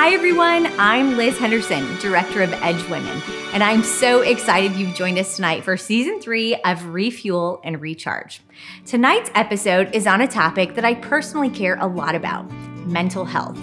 Hi everyone, I'm Liz Henderson, Director of Edge Women, and I'm so excited you've joined us tonight for Season 3 of Refuel and Recharge. Tonight's episode is on a topic that I personally care a lot about, mental health.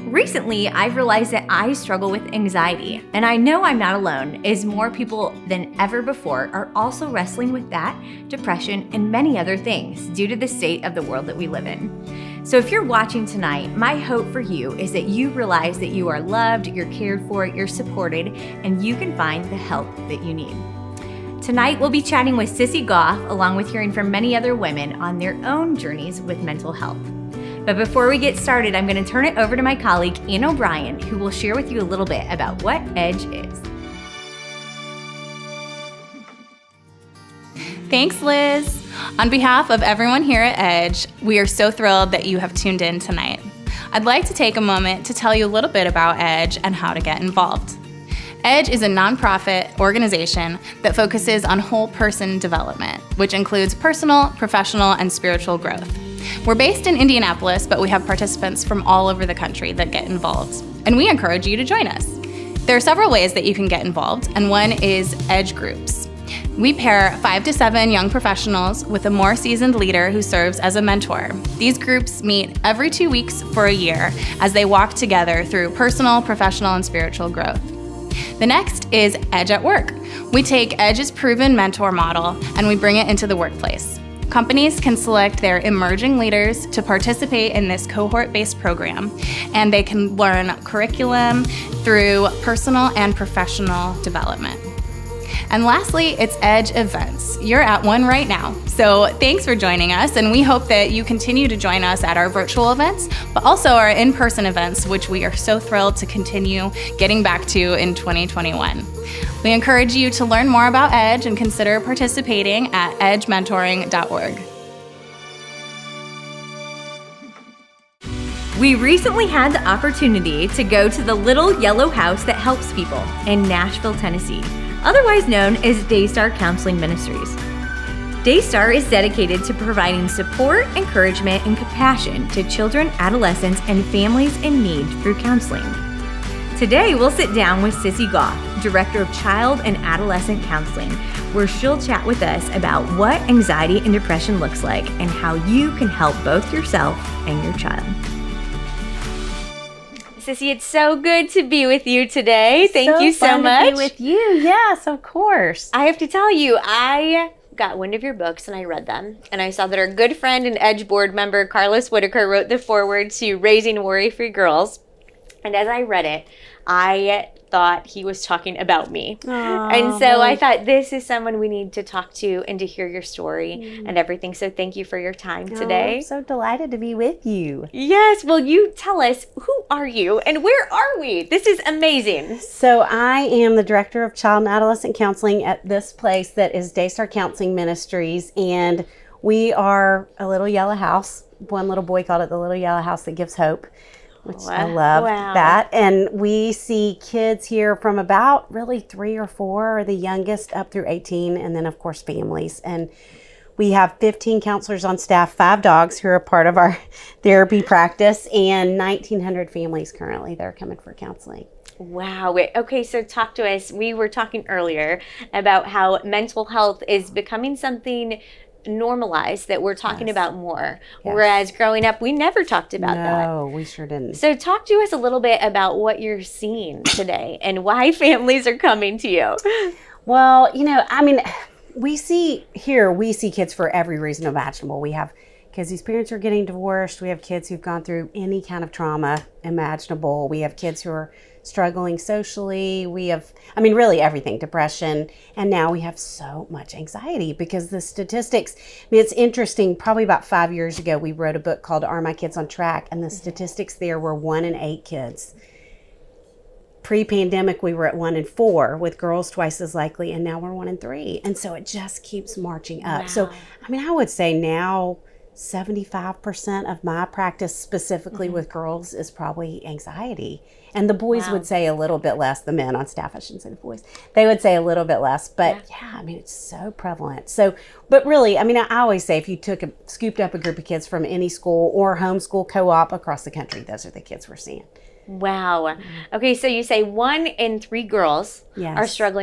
Recently, I've realized that I struggle with anxiety, and I know I'm not alone, as more people than ever before are also wrestling with that, depression, and many other things due to the state of the world that we live in. So if you're watching tonight, my hope for you is that you realize that you are loved, you're cared for, you're supported, and you can find the help that you need. Tonight, we'll be chatting with Sissy Goff, along with hearing from many other women on their own journeys with mental health. But before we get started, I'm going to turn it over to my colleague, Ann O'Brien, who will share with you a little bit about what Edge is. Thanks, Liz. On behalf of everyone here at Edge, we are so thrilled that you have tuned in tonight. I'd like to take a moment to tell you a little bit about Edge and how to get involved. Edge is a nonprofit organization that focuses on whole person development, which includes personal, professional, and spiritual growth. We're based in Indianapolis, but we have participants from all over the country that get involved, and we encourage you to join us. There are several ways that you can get involved, and one is Edge groups. We pair 5 to 7 young professionals with a more seasoned leader who serves as a mentor. These groups meet every 2 weeks for a year as they walk together through personal, professional, and spiritual growth. The next is Edge at Work. We take Edge's proven mentor model and we bring it into the workplace. Companies can select their emerging leaders to participate in this cohort-based program, and they can learn curriculum through personal and professional development. And lastly, it's Edge events. You're at one right now. So thanks for joining us, and we hope that you continue to join us at our virtual events, but also our in-person events, which we are so thrilled to continue getting back to in 2021. We encourage you to learn more about Edge and consider participating at edgementoring.org. We recently had the opportunity to go to the Little Yellow House That Helps People in Nashville, Tennessee, otherwise known as Daystar Counseling Ministries. Daystar is dedicated to providing support, encouragement, and compassion to children, adolescents, and families in need through counseling. Today, we'll sit down with Sissy Goff, Director of Child and Adolescent Counseling, where she'll chat with us about what anxiety and depression looks like and how you can help both yourself and your child. Sissy, it's so good to be with you today. Thank you so much. To be with you. Yes, of course. I have to tell you, I got one of your books and I read them, and I saw that our good friend and Edge board member Carlos Whitaker wrote the foreword to Raising Worry-Free Girls. And as I read it, I thought he was talking about me. And so I thought, this is someone we need to talk to and to hear your story and everything. So thank you for your time today. I'm so delighted to be with you. Yes. Well, you tell us, who are you and where are we? This is amazing. So I am the Director of Child and Adolescent Counseling at this place that is Daystar Counseling Ministries. And we are a little yellow house. One little boy called it the little yellow house that gives hope, which I love that. And we see kids here from about really 3 or 4, or the youngest, up through 18, and then of course families. And we have 15 counselors on staff, 5 dogs who are a part of our therapy practice, and 1,900 families currently that are coming for counseling. Wow. Okay, so talk to us. We were talking earlier about how mental health is becoming something normalized that we're talking about more. Yes. Whereas growing up, we never talked about that. No, we sure didn't. So talk to us a little bit about what you're seeing today and why families are coming to you. Well, we see kids for every reason imaginable. We have kids whose parents are getting divorced. We have kids who've gone through any kind of trauma imaginable. We have kids who are struggling socially. We have, really everything, depression. And now we have so much anxiety because the statistics, it's interesting. Probably about 5 years ago, we wrote a book called Are My Kids on Track? And the statistics there were 1 in 8 kids. Pre-pandemic, we were at 1 in 4, with girls twice as likely. And now we're 1 in 3. And so it just keeps marching up. Wow. So, I would say now 75% of my practice specifically with girls is probably anxiety. And the boys would say a little bit less, the men on staff, I shouldn't say the boys. They would say a little bit less, but it's so prevalent. So, but really, I always say if you scooped up a group of kids from any school or homeschool co-op across the country, those are the kids we're seeing. Wow. Okay, so you say 1 in 3 girls Yes. are struggling